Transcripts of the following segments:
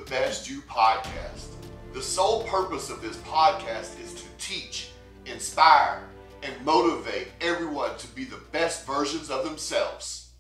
Best You podcast. The sole purpose of this podcast is to teach, inspire, and motivate everyone to be the best versions of themselves.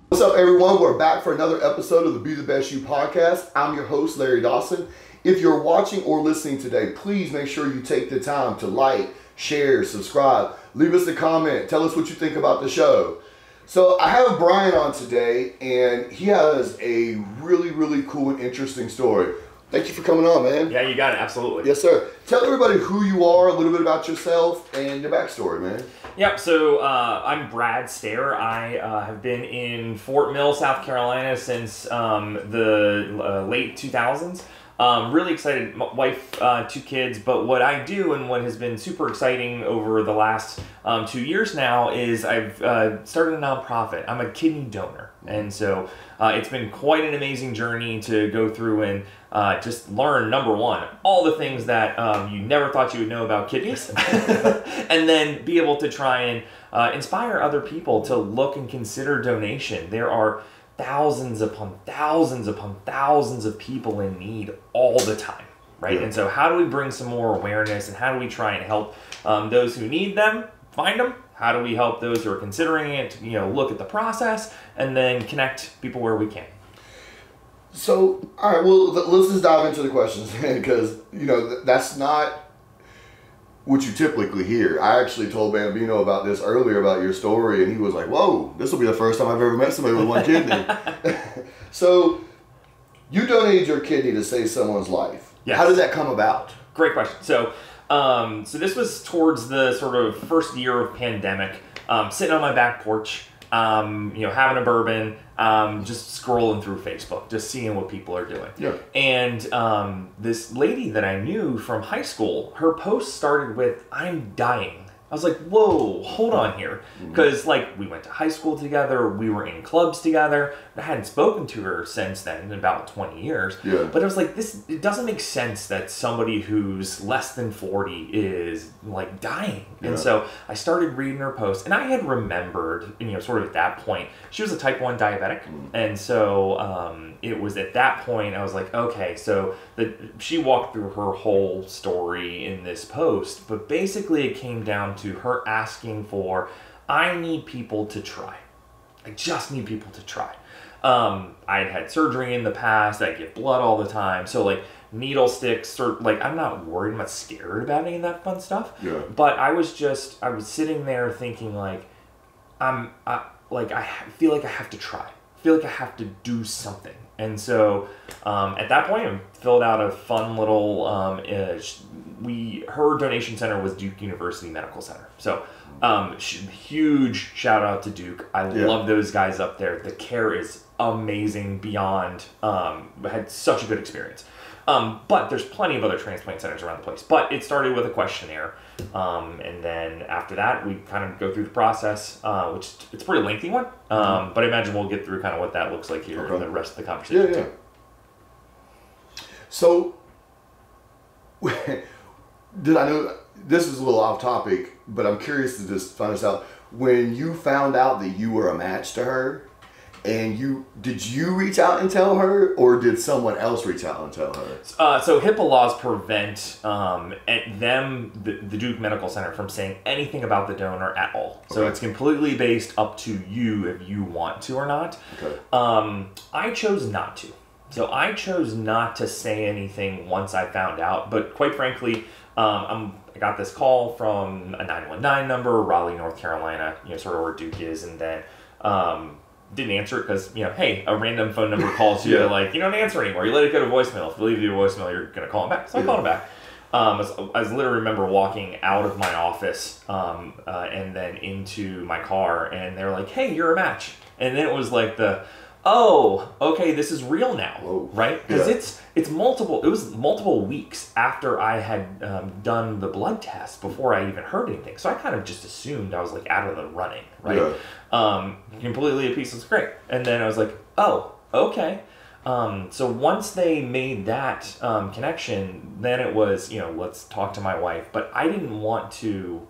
What's up, everyone? We're back for another episode of the Be the Best You podcast. I'm your host, Larry Dawson. If you're watching or listening today, please make sure you take the time to like, share, subscribe, leave us a comment, tell us what you think about the show. So I have Brian on today, and he has a really cool and interesting story. Thank you for coming on, man. Yeah, you got it. Absolutely. Yes, sir. Tell everybody who you are, a little bit about yourself, and your backstory, man. Yep. So I'm Brad Stair. I have been in Fort Mill, South Carolina since the late 2000s. Really excited. Wife, 2 kids. But what I do and what has been super exciting over the last 2 years now is I've started a nonprofit. I'm a kidney donor. And so it's been quite an amazing journey to go through and just learn, number one, all the things that you never thought you would know about kidneys. And then be able to try and inspire other people to look and consider donation. There are thousands upon thousands upon thousands of people in need all the time, right? Yeah. And so how do we bring some more awareness, and how do we try and help those who need them find them? How do we help those who are considering it, look at the process and then connect people where we can? So, all right, well, let's just dive into the questions, because, that's not what you typically hear. I actually told Bambino about this earlier, about your story, and he was like, whoa, this will be the first time I've ever met somebody with one kidney. So, you donated your kidney to save someone's life. Yes. How did that come about? Great question. So this was towards the sort of first year of pandemic, sitting on my back porch, having a bourbon, just scrolling through Facebook, just seeing what people are doing. Yeah. And this lady that I knew from high school, her post started with, "I'm dying." I was like, whoa, hold on here. Because, we went to high school together, we were in clubs together. I hadn't spoken to her since then in about 20 years. Yeah. But I was like, it doesn't make sense that somebody who's less than 40 is, dying. Yeah. And so I started reading her post, and I had remembered, sort of at that point, she was a type 1 diabetic. And so it was at that point, I was like, okay, so she walked through her whole story in this post, but basically it came down to her asking for, I need people to try. I just need people to try. I had surgery in the past. I get blood all the time. So needle sticks, or I'm not worried. I'm not scared about any of that fun stuff. Yeah. But I was sitting there thinking I feel like I have to try. I feel like I have to do something. And so at that point, I filled out a fun little, her donation center was Duke University Medical Center. So huge shout out to Duke. I love those guys up there. The care is amazing beyond, I had such a good experience. But there's plenty of other transplant centers around the place. But it started with a questionnaire. And then after that, we kind of go through the process, which it's a pretty lengthy one. But I imagine we'll get through kind of what that looks like here in the rest of the conversation. Yeah. So, did I know, this is a little off topic, but I'm curious to just find this out. When you found out that you were a match to her, and did you reach out and tell her, or did someone else reach out and tell her? So HIPAA laws prevent the Duke Medical Center from saying anything about the donor at all. Okay. So it's completely based up to you if you want to or not. Okay. I chose not to. So I chose not to say anything once I found out. But quite frankly, I got this call from a 919 number, Raleigh, North Carolina, sort of where Duke is, and then didn't answer it because, hey, a random phone number calls you, you don't answer anymore. You let it go to voicemail. If you leave your voicemail, you're going to call him back. So I called him back. I literally remember walking out of my office and then into my car, and they were like, hey, you're a match. And then it was like okay, this is real now. Whoa. Right? Because it was multiple weeks after I had done the blood test before I even heard anything. So I kind of just assumed I was out of the running, right? Yeah. Completely at peace was great. And then I was like, oh, okay. So once they made that connection, then it was, let's talk to my wife. But I didn't want to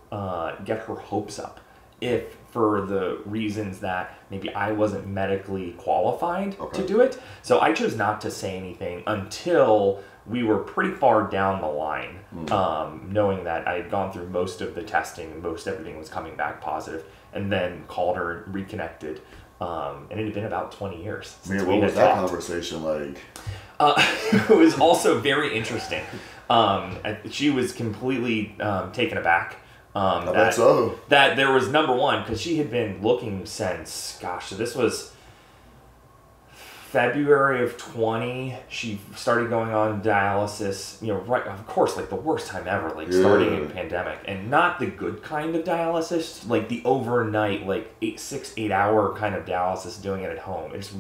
get her hopes up. if for the reasons that maybe I wasn't medically qualified to do it. So I chose not to say anything until we were pretty far down the line, knowing that I had gone through most of the testing and most everything was coming back positive, and then called her and reconnected. And it had been about 20 years since Man, we what had was that talked. conversation like? It was also very interesting. She was completely taken aback. I bet so. That there was, number one, because she had been looking since, gosh, so this was February of 20. She started going on dialysis, right, of course, like the worst time ever, like starting in pandemic, and not the good kind of dialysis, like the overnight, like 8 hour kind of dialysis, doing it at home. It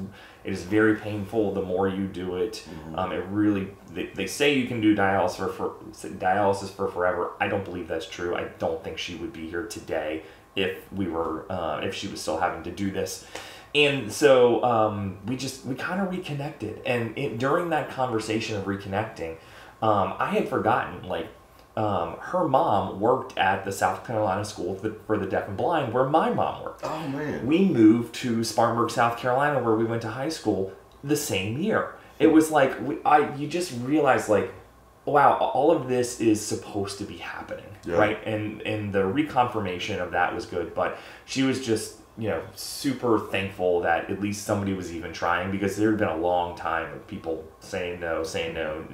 is very painful the more you do it. It really, they say you can do dialysis for forever. I don't believe that's true. I don't think she would be here today if if she was still having to do this. And so we kind of reconnected. And during that conversation of reconnecting, I had forgotten, like, her mom worked at the South Carolina School for the Deaf and Blind, where my mom worked. Oh, man. We moved to Spartanburg, South Carolina, where we went to high school the same year. It was like, you just realize, like, wow, all of this is supposed to be happening, right? And the reconfirmation of that was good, but she was just, super thankful that at least somebody was even trying, because there had been a long time of people saying no,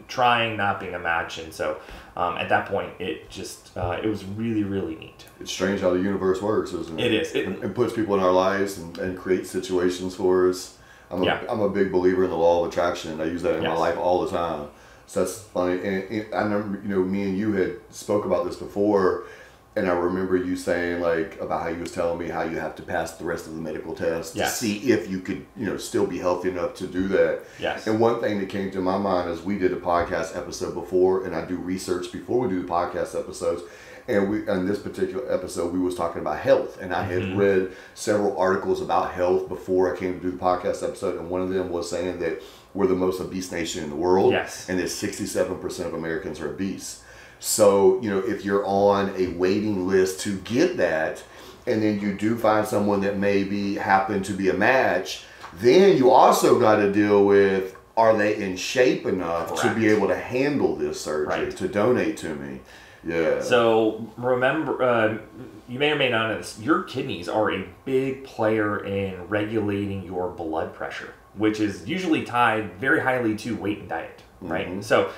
trying, not being a match. And so at that point, it just, it was really, really neat. It's strange how the universe works, isn't it? It is. It puts people in our lives and creates situations for us. I'm a big believer in the law of attraction, and I use that in my life all the time. So that's funny. And I remember, me and you had spoke about this before, and I remember you saying, like, about how you was telling me how you have to pass the rest of the medical tests to see if you could, still be healthy enough to do that. Yes. And one thing that came to my mind is we did a podcast episode before, and I do research before we do the podcast episodes. And in this particular episode, we was talking about health, and I had read several articles about health before I came to do the podcast episode, and one of them was saying that we're the most obese nation in the world, and that 67% of Americans are obese. So, if you're on a waiting list to get that, and then you do find someone that maybe happen to be a match, then you also got to deal with, are they in shape enough to be able to handle this surgery, to donate to me? Yeah. So remember, you may or may not know this, your kidneys are a big player in regulating your blood pressure, which is usually tied very highly to weight and diet. Right. So,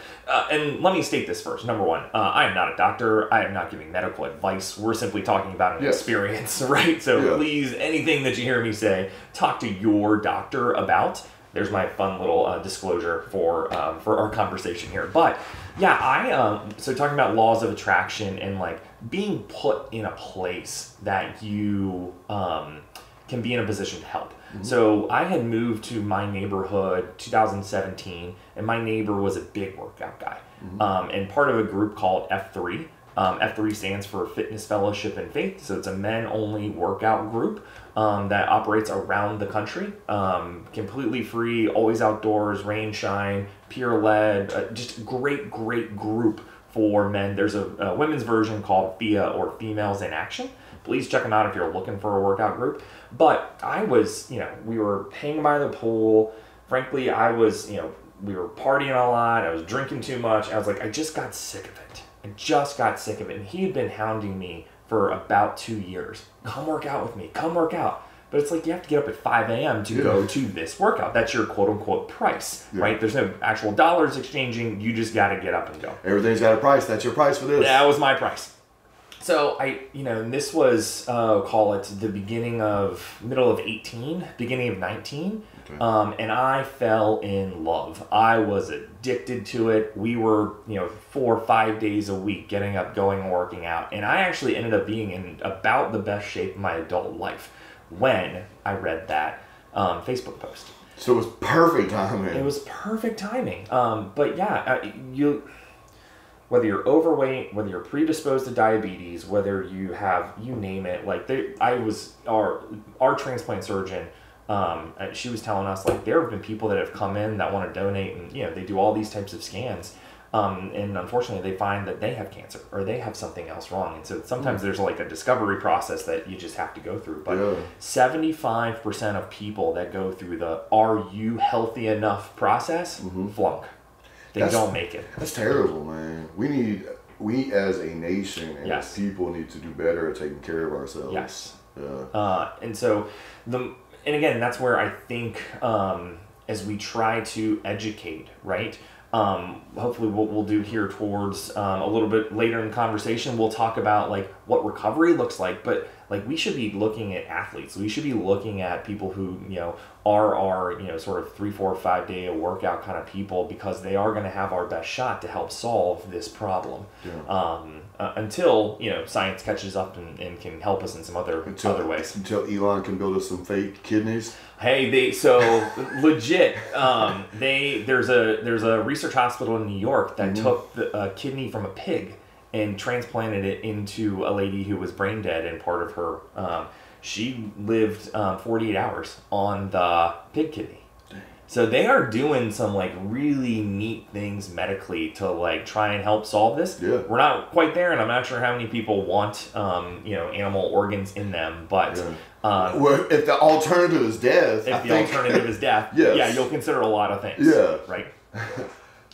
and let me state this first. Number one, I am not a doctor. I am not giving medical advice. We're simply talking about an experience, right? So please, anything that you hear me say, talk to your doctor about. There's my fun little disclosure for our conversation here. But yeah, so talking about laws of attraction and like being put in a place that you can be in a position to help. So I had moved to my neighborhood 2017, and my neighbor was a big workout guy, and part of a group called F3. F3 stands for Fitness Fellowship and Faith, so it's a men-only workout group that operates around the country, completely free, always outdoors, rain, shine, peer-led, just great group for men. There's a women's version called FIA, or Females in Action. Please check them out if you're looking for a workout group. But I was, we were hanging by the pool. Frankly, I was, we were partying a lot. I was drinking too much. I was like, I just got sick of it. And he had been hounding me for about 2 years. Come work out with me. Come work out. But it's like you have to get up at 5 a.m. to go to this workout. That's your quote-unquote price, right? There's no actual dollars exchanging. You just got to get up and go. Everything's got a price. That's your price for this. That was my price. So and this was, call it the middle of 18, beginning of 19. Okay. And I fell in love. I was addicted to it. We were, 4 or 5 days a week getting up, going and working out. And I actually ended up being in about the best shape of my adult life when I read that Facebook post. So it was perfect timing. It was perfect timing. But yeah, whether you're overweight, whether you're predisposed to diabetes, whether you have, you name it, like our transplant surgeon, she was telling us, like, there have been people that have come in that want to donate, and they do all these types of scans. And unfortunately, they find that they have cancer or they have something else wrong. And so sometimes there's like a discovery process that you just have to go through. But 75% of people that go through the "Are you healthy enough?" process flunk. They don't make it. That's terrible, man. We as a nation and as people need to do better at taking care of ourselves. Yes. Yeah. And so and again, that's where I think as we try to educate, right? Hopefully what we'll do here towards a little bit later in the conversation, we'll talk about like what recovery looks like, but like we should be looking at athletes. We should be looking at people who, are our, sort of 3, 4, 5 day a workout kind of people, because they are going to have our best shot to help solve this problem. Yeah. Until, science catches up and can help us in some other ways. Until Elon can build us some fake kidneys. Hey, legit. There's a research hospital in New York that took a kidney from a pig and transplanted it into a lady who was brain dead, and part of her, she lived 48 hours on the pig kidney. So they are doing some like really neat things medically to like try and help solve this. Yeah. We're not quite there, and I'm not sure how many people want animal organs in them, but well, if the alternative is death, alternative is death, yes. You'll consider a lot of things. Yeah. Right.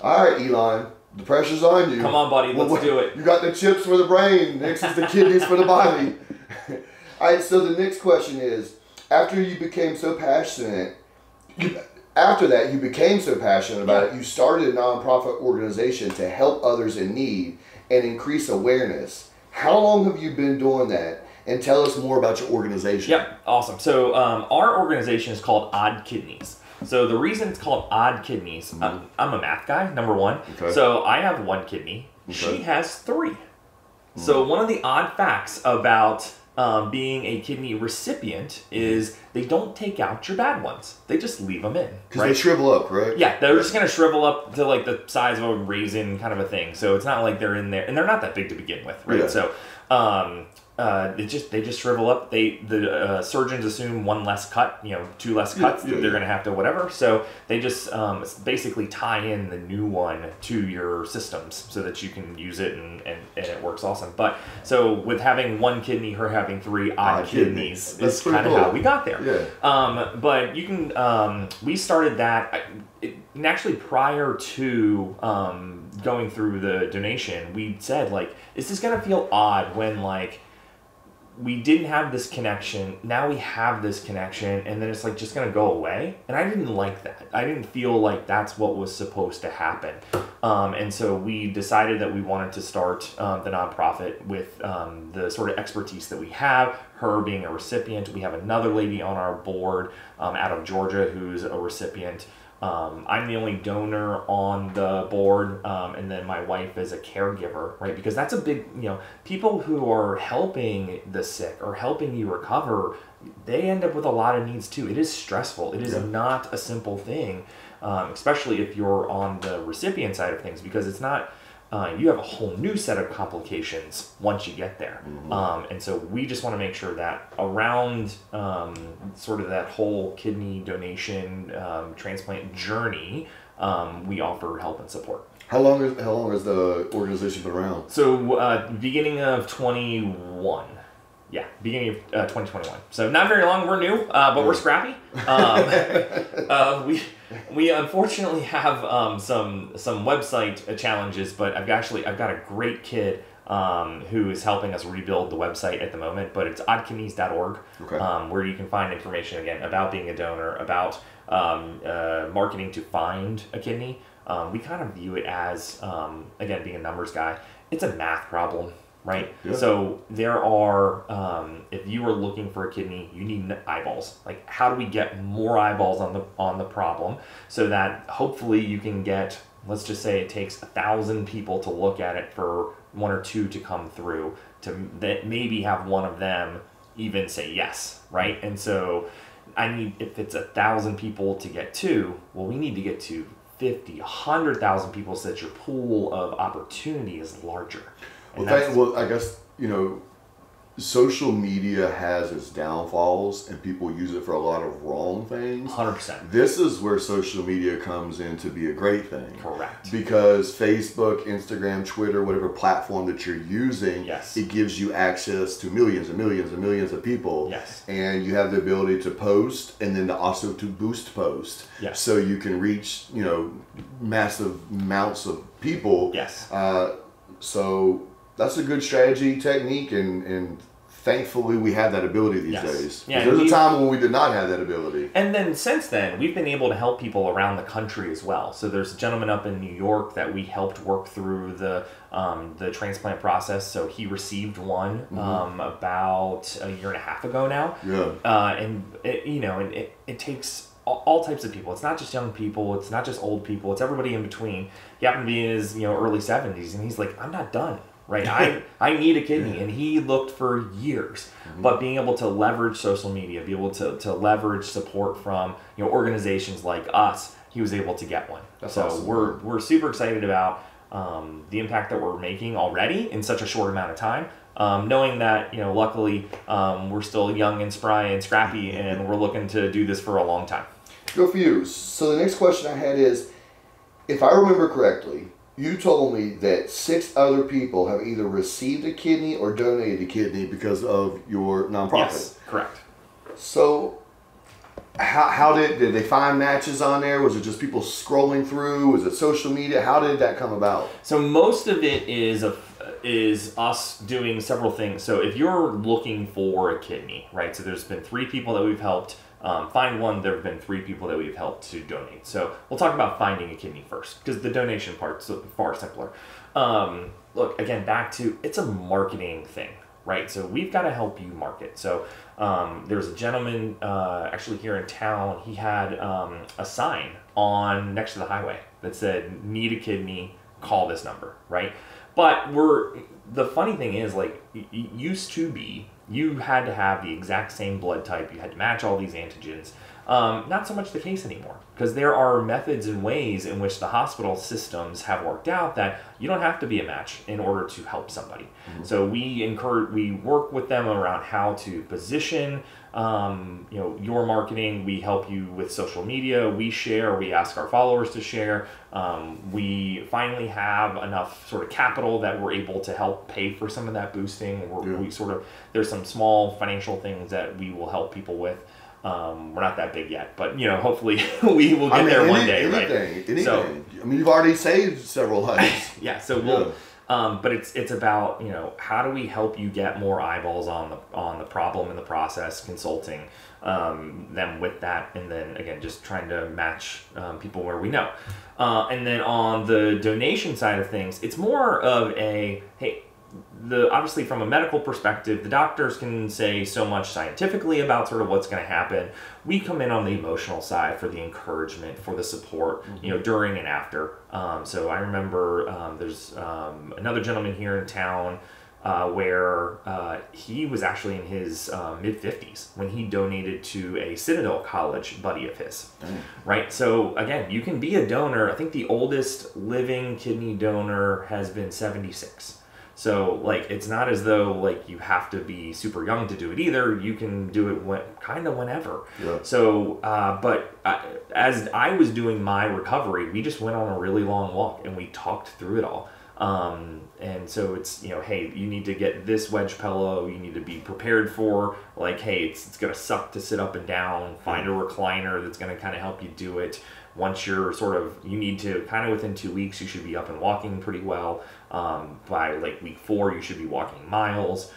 All right, Elon. The pressure's on you. Come on, buddy. Let's do it. You got the chips for the brain. Next is the kidneys for the body. All right. So the next question is: after you became so passionate, about it, you started a nonprofit organization to help others in need and increase awareness. How long have you been doing that? And tell us more about your organization. Yep, awesome. So our organization is called Odd Kidneys. So the reason it's called Odd Kidneys, I'm a math guy, number one. Okay. So I have 1 kidney. Okay. She has 3. So one of the odd facts about being a kidney recipient is they don't take out your bad ones. They just leave them in. Because they shrivel up, right? Yeah, they're just going to shrivel up to like the size of a raisin kind of a thing. So it's not like they're in there, and they're not that big to begin with, right? Yeah. So they just shrivel up. The surgeons assume 1 less cut, 2 less cuts that they're going to have to whatever. So they just basically tie in the new one to your systems so that you can use it and it works awesome. But so with having 1 kidney, her having 3 odd kidneys is kind of how we got there. Yeah. But you can we started that. And actually, prior to going through the donation, we said like, is this going to feel odd when like we didn't have this connection, now we have this connection, and then it's like just gonna go away? And I didn't like that. I didn't feel like that's what was supposed to happen. And so we decided that we wanted to start the nonprofit with the sort of expertise that we have, her being a recipient. We have another lady on our board out of Georgia who's a recipient. I'm the only donor on the board, and then my wife is a caregiver, right? Because that's a big, people who are helping the sick or helping you recover, they end up with a lot of needs too. It is stressful. It is not a simple thing, especially if you're on the recipient side of things, because it's not, you have a whole new set of complications once you get there. And so we just want to make sure that around sort of that whole kidney donation transplant journey, we offer help and support. How long has the organization been around? So beginning of 21. Yeah, beginning of 2021. So not very long. We're new, but we're scrappy. We unfortunately have some website challenges, but I've got a great kid who is helping us rebuild the website at the moment. But it's oddkidneys.org, where you can find information again about being a donor, about marketing to find a kidney. We kind of view it as again, being a numbers guy, it's a math problem. Right? Yeah. So there are, if you are looking for a kidney, you need eyeballs. Like, how do we get more eyeballs on the problem so that hopefully you can get, let's just say it takes 1,000 people to look at it for 1 or 2 to come through, to that maybe have one of them even say yes, right? And so if it's 1,000 people to get 2, well, we need to get to 50, 100,000 people so that your pool of opportunity is larger. Well, I guess, social media has its downfalls and people use it for a lot of wrong things. 100%. This is where social media comes in to be a great thing. Correct. Because Facebook, Instagram, Twitter, whatever platform that you're using, Yes. it gives you access to millions and millions and millions of people. Yes. And you have the ability to post and then also to boost post. Yes. So you can reach, massive amounts of people. Yes. So that's a good strategy, technique, and thankfully we have that ability these Yes. days. Yeah, There's a time when we did not have that ability. And then since then, we've been able to help people around the country as well. So there's a gentleman up in New York that we helped work through the transplant process. So he received one about a year and a half ago now. Yeah. And it takes all types of people. It's not just young people. It's not just old people. It's everybody in between. He happened to be in his early 70s, and he's like, I'm not done. Right, I need a kidney, and he looked for years. But being able to leverage social media, be able to leverage support from organizations like us, he was able to get one. That's so awesome. we're super excited about the impact that we're making already in such a short amount of time. Knowing that luckily we're still young and spry and scrappy, and we're looking to do this for a long time. Good for you. So the next question I had is, if I remember correctly, you told me that 6 other people have either received a kidney or donated a kidney because of your nonprofit. Yes, correct. So, how did they find matches on there? Was it just people scrolling through? Was it social media? How did that come about? So most of it is us doing several things. So if you're looking for a kidney, right? So there's been 3 people that we've helped find one. There have been 3 people that we've helped to donate. So we'll talk about finding a kidney first, because the donation part's far simpler. Look, again, back to, it's a marketing thing, right? So we've got to help you market. So there's a gentleman actually here in town. He had a sign on next to the highway that said, "Need a kidney, call this number," right? But the funny thing is, like, it used to be, you had to have the exact same blood type. You had to match all these antigens. Not so much the case anymore, because there are methods and ways in which the hospital systems have worked out that you don't have to be a match in order to help somebody. So we work with them around how to position your marketing. We help you with social media. We ask our followers to share. We finally have enough sort of capital that we're able to help pay for some of that boosting. There's some small financial things that we will help people with. We're not that big yet, but hopefully we will get there one day, right? Anything. So, you've already saved several lives. yeah. So we'll. But it's about how do we help you get more eyeballs on the problem in the process, consulting them with that, and then again just trying to match people where we know. And then on the donation side of things, it's more of a obviously from a medical perspective, the doctors can say so much scientifically about sort of what's going to happen. We come in on the emotional side for the encouragement, for the support, during and after. So I remember there's another gentleman here in town where he was actually in his mid-50s when he donated to a Citadel College buddy of his, right? So again, you can be a donor. I think the oldest living kidney donor has been 76. So, like, it's not as though, like, you have to be super young to do it either. You can do it kind of whenever. Yeah. So, as I was doing my recovery, we just went on a really long walk and we talked through it all. And so it's, hey, you need to get this wedge pillow. You need to be prepared for, like, hey, it's going to suck to sit up and down. Find a recliner that's going to kind of help you do it. Once you're you need to kind of within 2 weeks, you should be up and walking pretty well. By like week 4, you should be walking miles.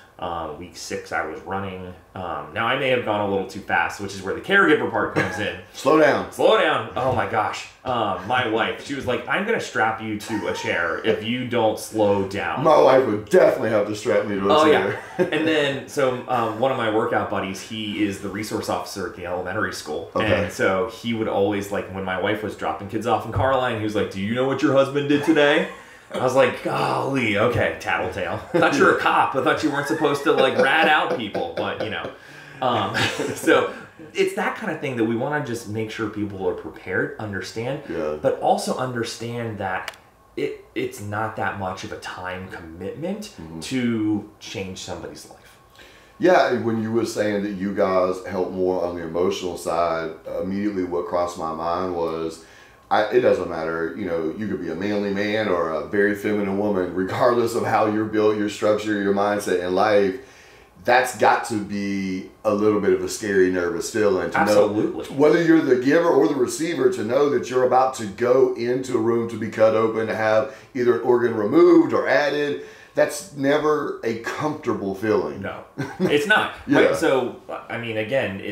Week 6, I was running. Now I may have gone a little too fast, which is where the caregiver part comes in. Slow down. Oh my gosh. My wife, she was like, I'm going to strap you to a chair if you don't slow down. My wife would definitely have to strap me to a chair. Yeah. And then, so one of my workout buddies, he is the resource officer at the elementary school. Okay. And so he would always, like, when my wife was dropping kids off in Carline, he was like, do you know what your husband did today? I was like, golly, okay, tattletale. I thought you were a cop. I thought you weren't supposed to, like, rat out people, but, So it's that kind of thing that we want to just make sure people are prepared, understand, but also understand that it's not that much of a time commitment to change somebody's life. Yeah, when you were saying that you guys help more on the emotional side, immediately what crossed my mind was, it doesn't matter, you could be a manly man or a very feminine woman, regardless of how you're built, your structure, your mindset in life. That's got to be a little bit of a scary, nervous feeling to Absolutely. know whether you're the giver or the receiver, to know that you're about to go into a room to be cut open, to have either an organ removed or added. That's never a comfortable feeling. No, it's not. Yeah. Right? So, I mean, again,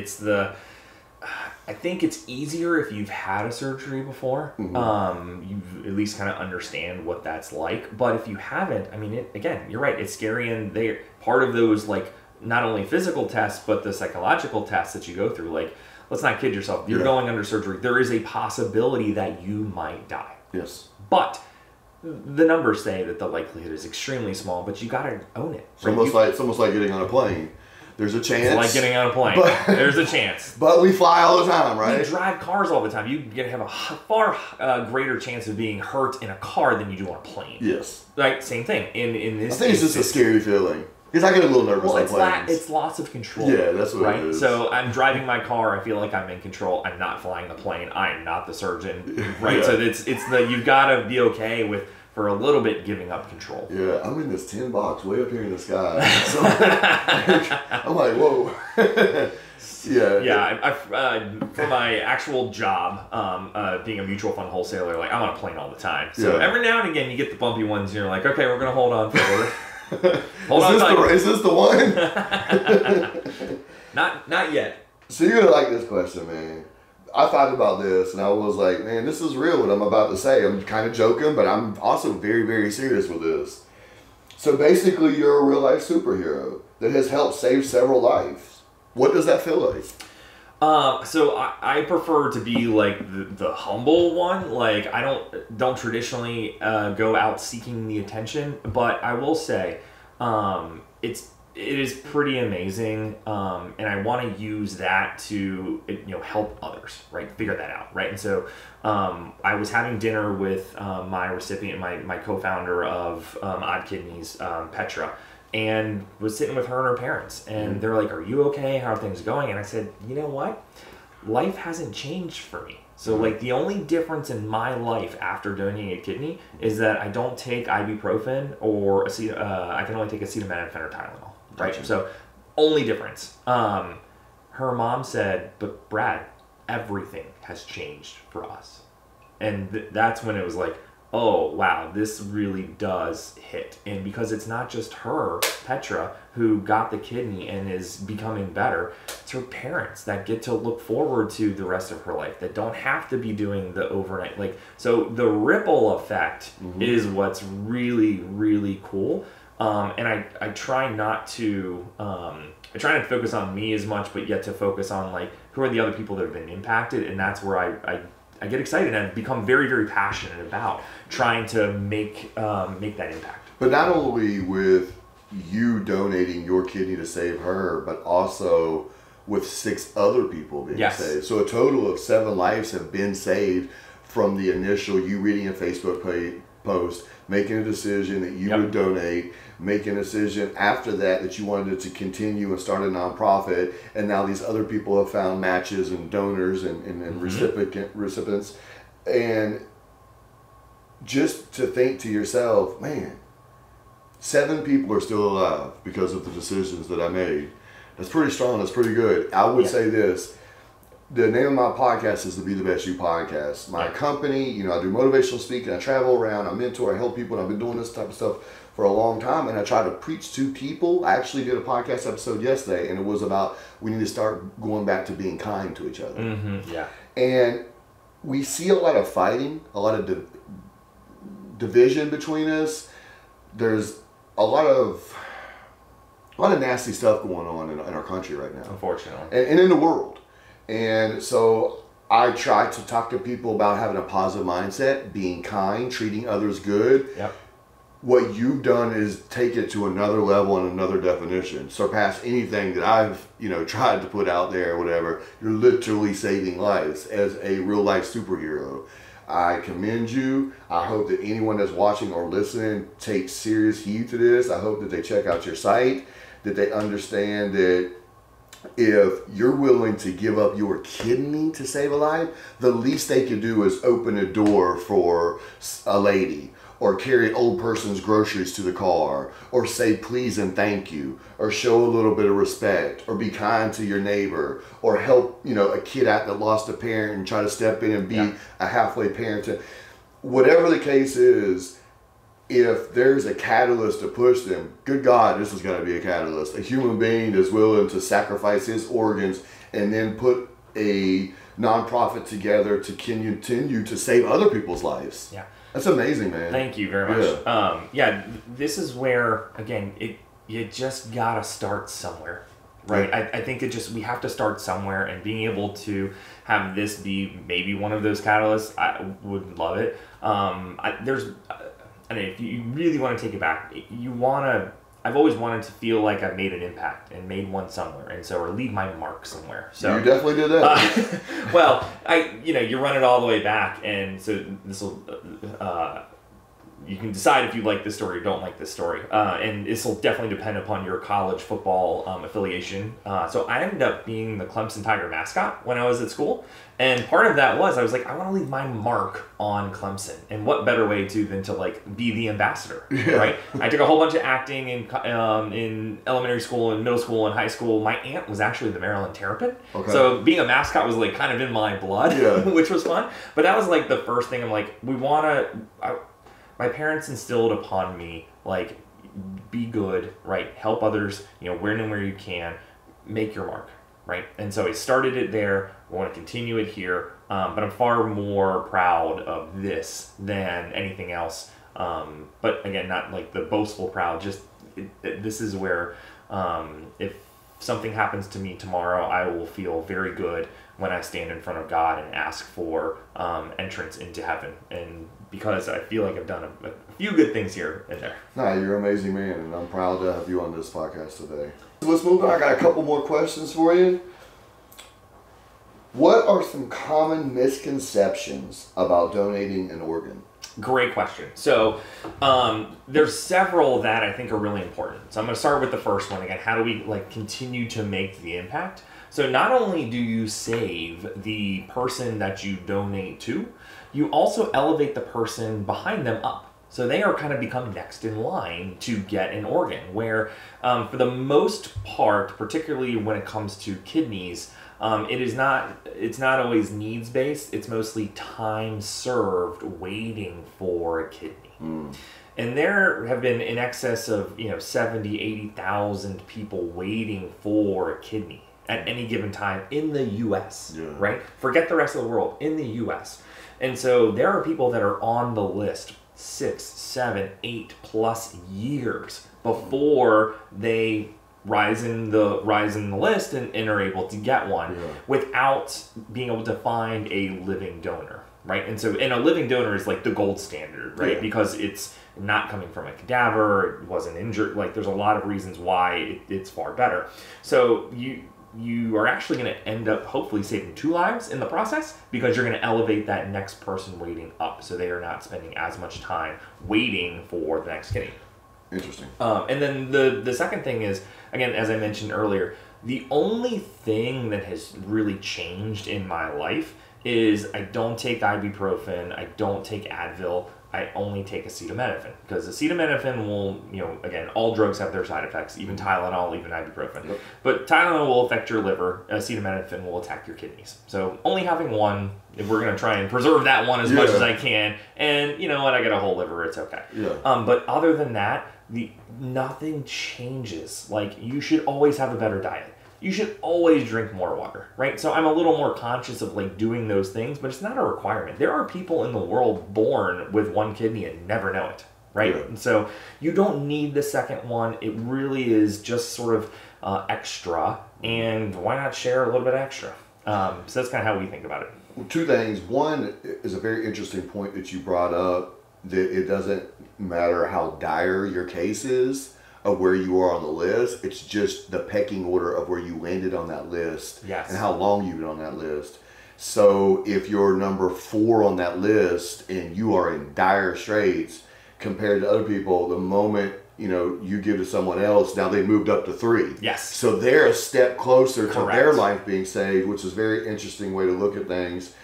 I think it's easier if you've had a surgery before. Mm-hmm. You at least kind of understand what that's like. But if you haven't, I mean, again, you're right. It's scary, and they're part of those, like, not only physical tests, but the psychological tests that you go through. Like, let's not kid yourself. You're going under surgery. There is a possibility that you might die. Yes. But the numbers say that the likelihood is extremely small, but you got to own it. It's almost like getting on a plane. There's a chance. It's like getting on a plane. There's a chance. But we fly all the time, right? We drive cars all the time. You have a far greater chance of being hurt in a car than you do on a plane. Yes. Like, same thing. In this I think it's just a scary feeling. Because I get a little nervous on planes. It's loss of control. Yeah, that's what it is. So I'm driving my car. I feel like I'm in control. I'm not flying the plane. I am not the surgeon. Right. Yeah. So you've got to be okay with, for a little bit, giving up control. Yeah, I'm in this tin box way up here in the sky. So I'm like, whoa. Yeah. For my actual job, being a mutual fund wholesaler, like, I'm on a plane all the time. So every now and again, you get the bumpy ones, and you're like, okay, we're gonna hold on for a little. Is this the one? Not yet. So you're gonna like this question, man. I thought about this and I was like, man, this is real what I'm about to say. I'm kind of joking, but I'm also very, very serious with this. So basically, you're a real life superhero that has helped save several lives. What does that feel like? So I prefer to be like the humble one. Like, I don't traditionally go out seeking the attention, but I will say it is pretty amazing, and I want to use that to help others, right? Figure that out, right? And so I was having dinner with my recipient, my co-founder of Odd Kidneys, Petra, and was sitting with her and her parents, and they're like, "Are you okay? How are things going?" And I said, "You know what? Life hasn't changed for me. So, like, the only difference in my life after donating a kidney is that I don't take ibuprofen or I can only take acetaminophen or Tylenol, right? Gotcha. So, only difference." Her mom said, "But Brad, everything has changed for us," and that's when it was like, oh, wow, this really does hit. And because it's not just her, Petra, who got the kidney and is becoming better, it's her parents that get to look forward to the rest of her life, that don't have to be doing the overnight. So the ripple effect is what's really, really cool. And I try not to focus on me as much, but yet to focus on, like, who are the other people that have been impacted. And that's where I get excited and become very, very passionate about trying to make that impact. But not only with you donating your kidney to save her, but also with 6 other people being saved. So a total of 7 lives have been saved from the initial you reading a Facebook post, making a decision that you would donate, making a decision after that you wanted it to continue and start a nonprofit, and now these other people have found matches and donors and recipients. And just to think to yourself, man, 7 people are still alive because of the decisions that I made. That's pretty strong. That's pretty good. I would say this. The name of my podcast is the Be the Best You podcast. My company, I do motivational speaking. I travel around. I mentor. I help people. And I've been doing this type of stuff for a long time. And I try to preach to people. I actually did a podcast episode yesterday, and it was about we need to start going back to being kind to each other. And we see a lot of fighting, a lot of division between us. There's a lot of nasty stuff going on in our country right now, unfortunately, and in the world. And so I try to talk to people about having a positive mindset, being kind, treating others good. What you've done is take it to another level and another definition, surpass anything that I've tried to put out there or whatever. You're literally saving lives as a real life superhero. I commend you. I hope that anyone that's watching or listening takes serious heed to this. I hope that they check out your site, that they understand that if you're willing to give up your kidney to save a life, the least they can do is open a door for a lady, or carry an old person's groceries to the car, or say please and thank you, or show a little bit of respect, or be kind to your neighbor, or help, a kid out that lost a parent and try to step in and be a halfway parent. Whatever the case is, if there's a catalyst to push them, good God, this is going to be a catalyst. A human being is willing to sacrifice his organs and then put a nonprofit together to continue to save other people's lives. Yeah. That's amazing, man. Thank you very much. This is where, again, you just got to start somewhere. Right. Yeah. I think we have to start somewhere, and being able to have this be maybe one of those catalysts, I would love it. If you really want to take it back, I've always wanted to feel like I've made an impact and made one somewhere, or leave my mark somewhere. So you definitely did that. Well, you run it all the way back, and so this will, you can decide if you like this story or don't like this story. And this will definitely depend upon your college football affiliation. So I ended up being the Clemson Tiger mascot when I was at school. And part of that was, I was like, I want to leave my mark on Clemson. And what better way than to be the ambassador, right? I took a whole bunch of acting in elementary school and middle school and high school. My aunt was actually the Maryland Terrapin. Okay. So being a mascot was kind of in my blood, which was fun. But that was the first thing. I'm like, my parents instilled upon me, be good, right? Help others, where and where you can, make your mark, right? And so I started it there. I want to continue it here, but I'm far more proud of this than anything else. But again, not the boastful proud, just this is where if something happens to me tomorrow, I will feel very good when I stand in front of God and ask for entrance into heaven. And because I feel like I've done a few good things here and there. Nah, you're an amazing man, and I'm proud to have you on this podcast today. Let's move on. I got a couple more questions for you. What are some common misconceptions about donating an organ? Great question. So there's several that I think are really important. So I'm going to start with the first one again. How do we continue to make the impact? So not only do you save the person that you donate to, you also elevate the person behind them up. So they are kind of become next in line to get an organ, where for the most part, particularly when it comes to kidneys, it's not always needs based. It's mostly time served waiting for a kidney. And there have been in excess of 70, 80,000 people waiting for a kidney at any given time in the U.S. Right? Forget the rest of the world, in the U.S. And so there are people that are on the list 6, 7, 8+ years before they rise in the list and are able to get one without being able to find a living donor, right? And a living donor is the gold standard, right? Because it's not coming from a cadaver, it wasn't injured. There's a lot of reasons why it's far better. So you are actually going to end up hopefully saving 2 lives in the process, because you're going to elevate that next person waiting up, so they are not spending as much time waiting for the next kidney. Interesting. And then the second thing is, again, as I mentioned earlier, the only thing that has really changed in my life is I don't take ibuprofen, I don't take Advil, I only take acetaminophen, because acetaminophen will, again, all drugs have their side effects, even Tylenol, even ibuprofen. Yep. But Tylenol will affect your liver, acetaminophen will attack your kidneys. So only having one, if we're going to try and preserve that one as much as I can, and you know what, I got a whole liver, it's okay. But other than that, nothing changes. You should always have a better diet. You should always drink more water, right? So I'm a little more conscious of doing those things, but it's not a requirement. There are people in the world born with one kidney and never know it, right? And so you don't need the second one. It really is just sort of extra, and why not share a little bit extra? So that's kind of how we think about it. Well, 2 things. One is a very interesting point that you brought up, that it doesn't matter how dire your case is, of where you are on the list. It's just the pecking order of where you landed on that list and how long you've been on that list. So if you're number 4 on that list and you are in dire straits compared to other people, the moment you give to someone else, now they moved up to 3. Yes. So they're a step closer to Correct. their life being saved, which is a very interesting way to look at things.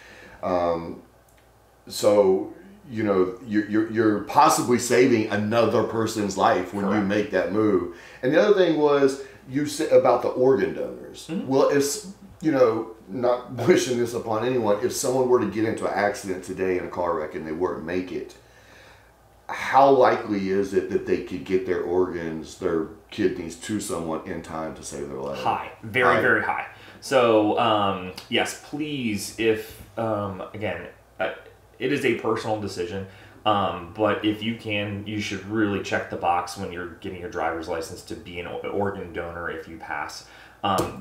So, you're possibly saving another person's life when Correct. you make that move. And the other thing was, you said about the organ donors. Mm-hmm. Well, it's, not wishing this upon anyone, if someone were to get into an accident today in a car wreck and they weren't make it, how likely is it that they could get their organs, their kidneys to someone in time to save their life? High. Very, very high. So, yes, please, if, again, it is a personal decision, but if you can, you should really check the box when you're getting your driver's license to be an organ donor if you pass.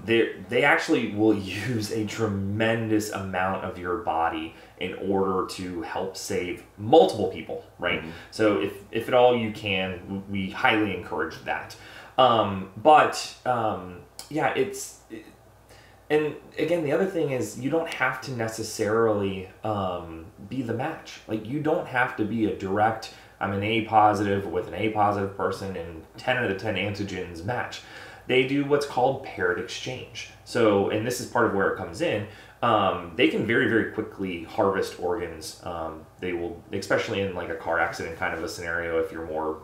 They actually will use a tremendous amount of your body in order to help save multiple people, right? Mm-hmm. So if at all you can, we highly encourage that. And again, the other thing is you don't have to necessarily be the match. Like, you don't have to be a direct, I'm an A positive with an A positive person and 10 out of 10 antigens match. They do what's called paired exchange. So, and this is part of where it comes in, they can very, very quickly harvest organs. They will, especially in like a car accident kind of a scenario, if you're more,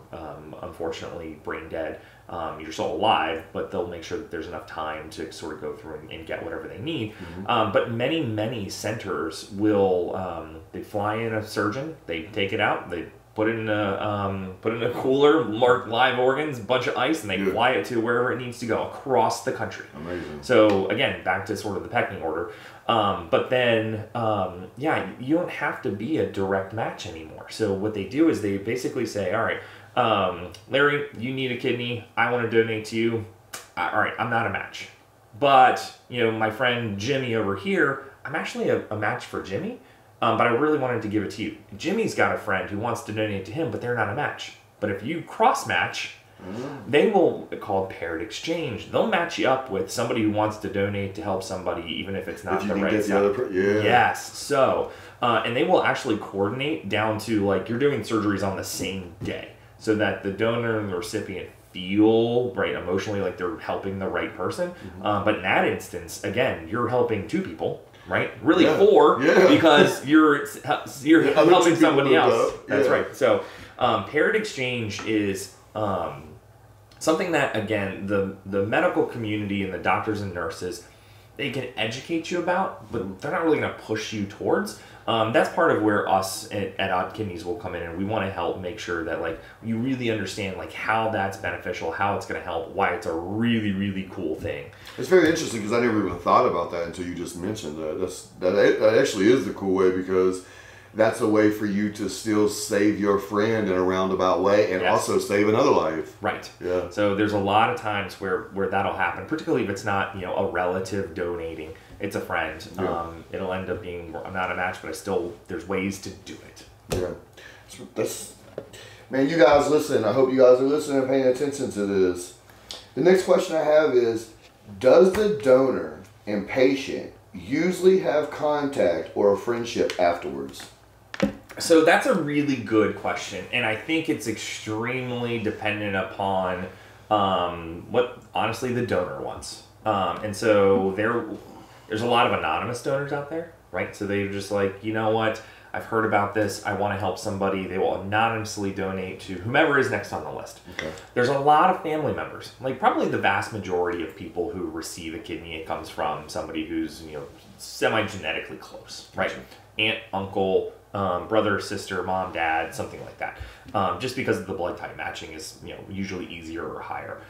unfortunately, brain dead, you're still alive, but they'll make sure that there's enough time to sort of go through and get whatever they need. Mm-hmm. But many, many centers will, they fly in a surgeon, they take it out, they put it in a cooler, mark live organs, bunch of ice, and they fly it to wherever it needs to go across the country. Amazing. So again, back to sort of the pecking order. But then, you don't have to be a direct match anymore. So what they do is they basically say, all right, Larry, you need a kidney. I want to donate to you. All right, I'm not a match. But, my friend Jimmy over here, I'm actually a match for Jimmy. But I really wanted to give it to you. Jimmy's got a friend who wants to donate to him, but they're not a match. But if you cross-match, they will, called paired exchange. They'll match you up with somebody who wants to donate to help somebody, even if it's not the right side. Yes. So, and they will actually coordinate down to, like, you're doing surgeries on the same day so that the donor and the recipient feel, right, emotionally like they're helping the right person. Mm-hmm. But in that instance, again, you're helping 2 people. Right, really 4 because you're helping somebody else. That's right. So, paired exchange is something that, again, the medical community and the doctors and nurses, they can educate you about, but they're not really going to push you towards. That's part of where us at Odd Kidneys will come in, and we want to help make sure that, like, you really understand, like, how that's beneficial, how it's going to help, why it's a really, really cool thing. It's very interesting because I never even thought about that until you just mentioned that. That actually is the cool way, because that's a way for you to still save your friend in a roundabout way and also save another life. Right. Yeah. So there's a lot of times where that'll happen, particularly if it's not, a relative donating. It's a friend. Yeah. It'll end up being, I'm not a match, but there's ways to do it. Yeah. Man, you guys listen. I hope you guys are listening and paying attention to this. The next question I have is, does the donor and patient usually have contact or a friendship afterwards? So that's a really good question, and I think it's extremely dependent upon what, honestly, the donor wants. And so there's a lot of anonymous donors out there, right? So they're just like, you know what, I've heard about this, I want to help somebody. They will anonymously donate to whomever is next on the list. Okay. There's a lot of family members, like probably the vast majority of people who receive a kidney, it comes from somebody who's, semi-genetically close, right? Gotcha. Aunt, uncle, brother, sister, mom, dad, something like that. Just because the blood type matching is, usually easier or higher.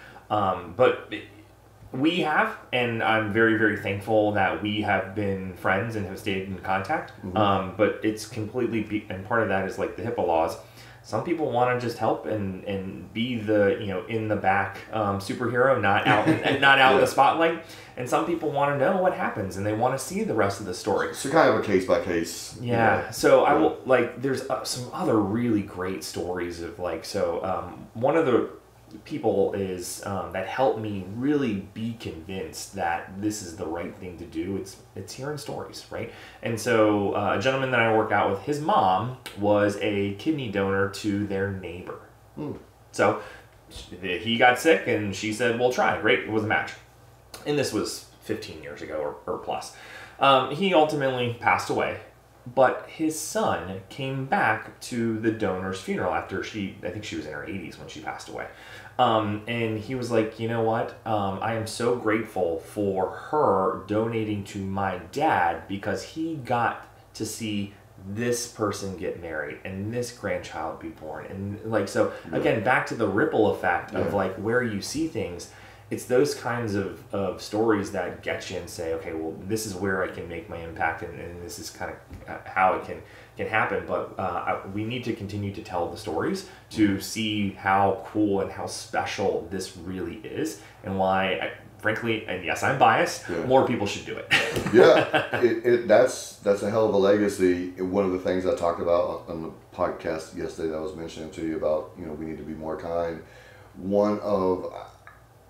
We have, and I'm very, very thankful that we have been friends and have stayed in contact. Mm-hmm. But it's completely, and part of that is like the HIPAA laws. Some people want to just help and be the, in the back superhero, not out in the spotlight. And some people want to know what happens and they want to see the rest of the story. So kind of a case by case. Yeah. So I will, there's some other really great stories of one of the people is that helped me really be convinced that this is the right thing to do. It's hearing stories, right? And so a gentleman that I work out with, his mom was a kidney donor to their neighbor. So he got sick, and she said, "We'll try." Great, it was a match, and this was 15 years ago or plus. He ultimately passed away, but his son came back to the donor's funeral after I think she was in her 80s when she passed away. And he was like, you know what? I am so grateful for her donating to my dad because he got to see this person get married and this grandchild be born. And like, so again, back to the ripple effect of like where you see things. It's those kinds of stories that get you and say, okay, well, this is where I can make my impact, and this is kind of how it can happen. But we need to continue to tell the stories to see how cool and how special this really is, and why, frankly, and yes, I'm biased, more people should do it. That's a hell of a legacy. One of the things I talked about on the podcast yesterday that I was mentioning to you about, we need to be more kind.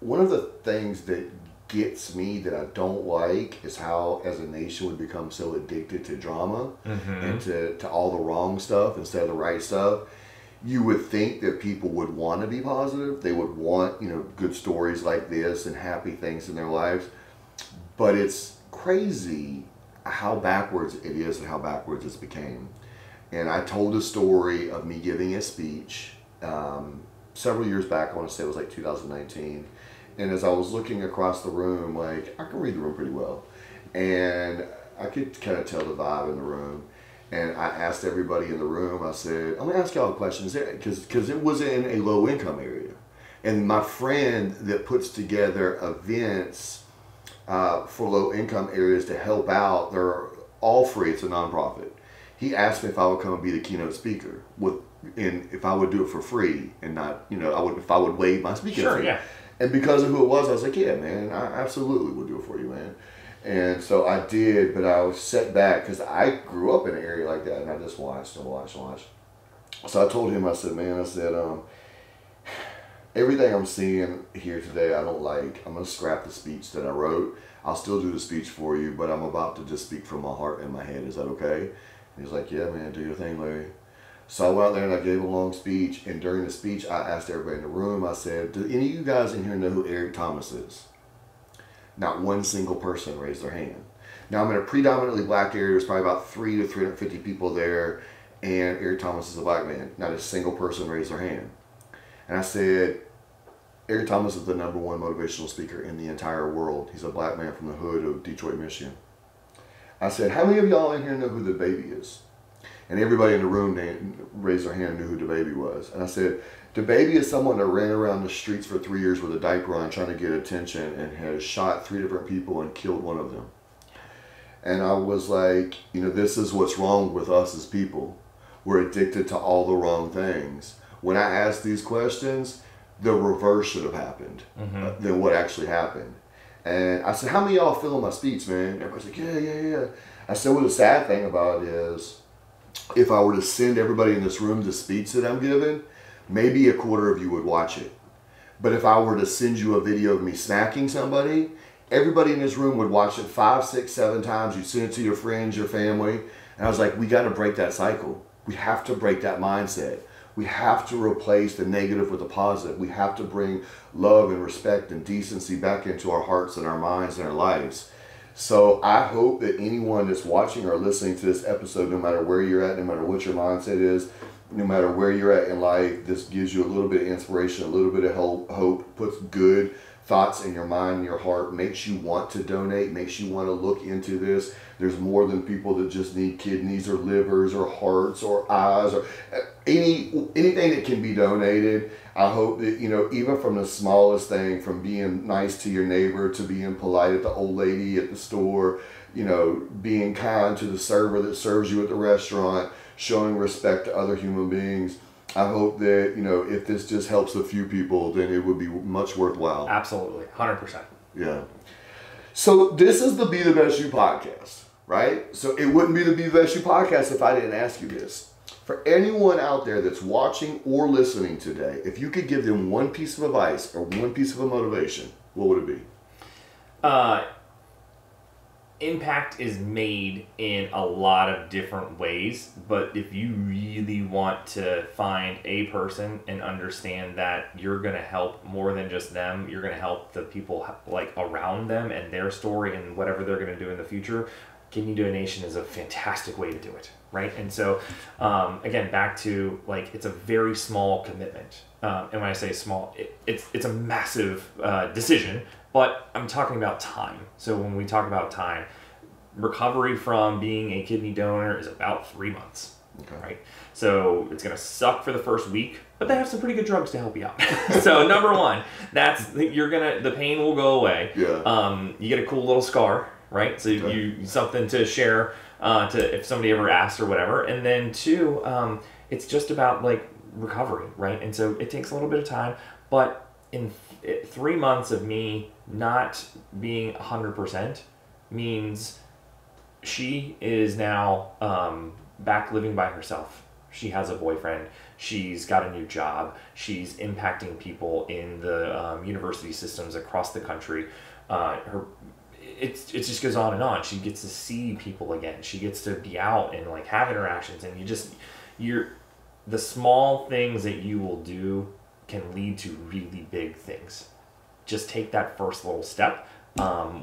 One of the things that gets me that I don't like is how, as a nation, we become so addicted to drama and to all the wrong stuff instead of the right stuff. You would think that people would want to be positive. They would want, good stories like this and happy things in their lives. But it's crazy how backwards it is and how backwards it's became. And I told a story of me giving a speech several years back. I want to say it was like 2019. And as I was looking across the room, like, I can read the room pretty well. And I could kind of tell the vibe in the room. And I asked everybody in the room, I said, I'm going to ask y'all a question. Because it was in a low-income area. And my friend that puts together events for low-income areas to help out, they're all free. It's a nonprofit. He asked me if I would come and be the keynote speaker, and if I would do it for free and not, if I would waive my speaking fee. Sure, yeah. And because of who it was, I was like, yeah, man, I absolutely would do it for you, man. And so I did, but I was set back because I grew up in an area like that, and I just watched. So I told him, I said, everything I'm seeing here today, I don't like. I'm going to scrap the speech that I wrote. I'll still do the speech for you, but I'm about to just speak from my heart and my head. Is that okay? And he's like, yeah, man, do your thing, Larry. So I went out there and I gave a long speech, and during the speech, I asked everybody in the room, I said, do any of you guys in here know who Eric Thomas is? Not one single person raised their hand. Now, I'm in a predominantly black area. There's probably about 300 to 350 people there, and Eric Thomas is a black man. Not a single person raised their hand. And I said, Eric Thomas is the #1 motivational speaker in the entire world. He's a black man from the hood of Detroit, Michigan. I said, how many of y'all in here know who the baby is? And everybody in the room raised their hand and knew who the baby was. And I said, the baby is someone that ran around the streets for 3 years with a diaper on trying to get attention and has shot 3 different people and killed one of them. And I was like, this is what's wrong with us as people. We're addicted to all the wrong things. When I asked these questions, the reverse should have happened than what actually happened. And I said, how many of y'all feeling my speech, man? Everybody's like, yeah. I said, well, the sad thing about it is, if I were to send everybody in this room the speech that I'm giving, maybe a quarter of you would watch it. But if I were to send you a video of me smacking somebody, everybody in this room would watch it 5, 6, 7 times. You'd send it to your friends, your family. And I was like, we got to break that cycle. We have to break that mindset. We have to replace the negative with the positive. We have to bring love and respect and decency back into our hearts and our minds and our lives. So I hope that anyone that's watching or listening to this episode, no matter where you're at, no matter what your mindset is, no matter where you're at in life, this gives you a little bit of inspiration, a little bit of hope, puts good thoughts in your mind and your heart, makes you want to donate, makes you want to look into this. There's more than people that just need kidneys or livers or hearts or eyes or anything that can be donated. I hope that, even from the smallest thing, from being nice to your neighbor to being polite at the old lady at the store, being kind to the server that serves you at the restaurant, showing respect to other human beings. I hope that, if this just helps a few people, then it would be much worthwhile. Absolutely. 100%. Yeah. So this is the Be The Best You podcast, right? So it wouldn't be the Be The Best You podcast if I didn't ask you this. For anyone out there that's watching or listening today, if you could give them one piece of advice or one piece of a motivation, what would it be? impact is made in a lot of different ways, but if you really want to find a person and understand that you're going to help more than just them, you're going to help the people like around them and their story and whatever they're going to do in the future, kidney donation is a fantastic way to do it, right? And so again, back to like, it's a very small commitment, and when I say small, it's a massive decision. But I'm talking about time. So when we talk about time, recovery from being a kidney donor is about 3 months, right? So it's going to suck for the first week, but they have some pretty good drugs to help you out. So number one, the pain will go away. Yeah. You get a cool little scar, right? So you something to share to if somebody ever asks or whatever. And then two, it's just about like recovery, right? And so it takes a little bit of time, but in 3 months of me not being 100% means she is now back living by herself. She has a boyfriend. She's got a new job. She's impacting people in the university systems across the country. It just goes on and on. She gets to see people again. She gets to be out and like have interactions. And the small things that you will do can lead to really big things. Just take that first little step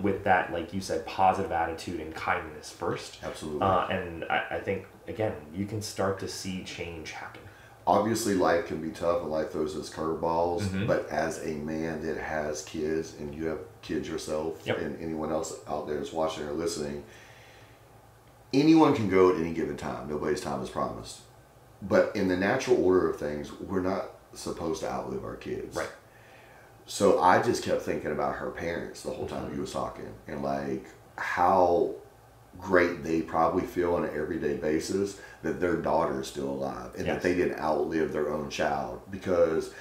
with that, like you said, positive attitude and kindness first. Absolutely. And I think, again, you can start to see change happen. Obviously, life can be tough and life throws us curveballs, but as a man that has kids, and you have kids yourself, and anyone else out there that's watching or listening, anyone can go at any given time. Nobody's time is promised. But in the natural order of things, we're not supposed to outlive our kids. Right. So I just kept thinking about her parents the whole time you was talking, and like how great they probably feel on an everyday basis that their daughter is still alive and that they didn't outlive their own child. Because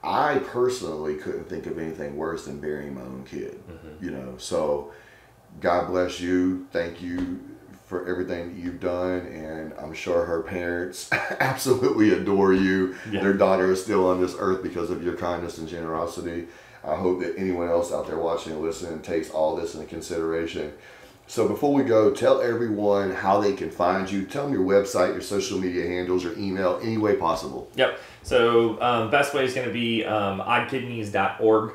I personally couldn't think of anything worse than burying my own kid, you know. So God bless you. Thank you for everything that you've done, and I'm sure her parents absolutely adore you. Their daughter is still on this earth because of your kindness and generosity. I hope that anyone else out there watching and listening takes all this into consideration. So before we go, tell everyone how they can find you. Tell them your website, your social media handles, your email, any way possible. Yep. So best way is going to be oddkidneys.org.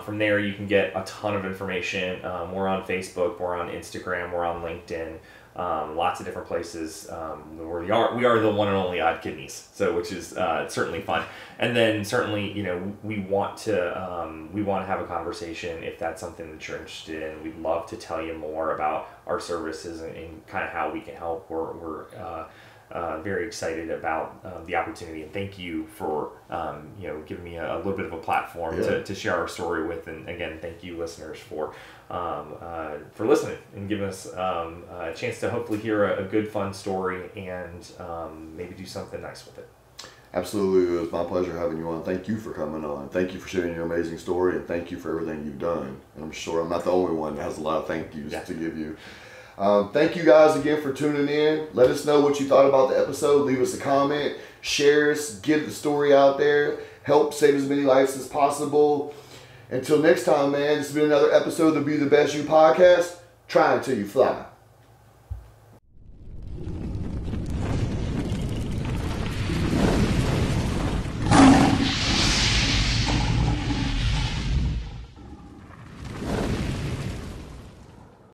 From there, you can get a ton of information. We're on Facebook, we're on Instagram, we're on LinkedIn. Lots of different places. We are the one and only Odd Kidneys, so which is certainly fun. And then certainly, you know, we want to have a conversation if that's something that you're interested in. We'd love to tell you more about our services and kind of how we can help. We're very excited about the opportunity, and thank you for giving me a little bit of a platform to share our story with. And again, thank you listeners for listening and giving us a chance to hopefully hear a good fun story and maybe do something nice with it. Absolutely. It was my pleasure having you on. Thank you for coming on. Thank you for sharing your amazing story, and thank you for everything you've done. And I'm sure I'm not the only one that has a lot of thank yous to give you. Thank you guys again for tuning in. Let us know what you thought about the episode. Leave us a comment, share us, get the story out there, help save as many lives as possible. Until next time, man, this has been another episode of the Be the Best You podcast. Try until you fly.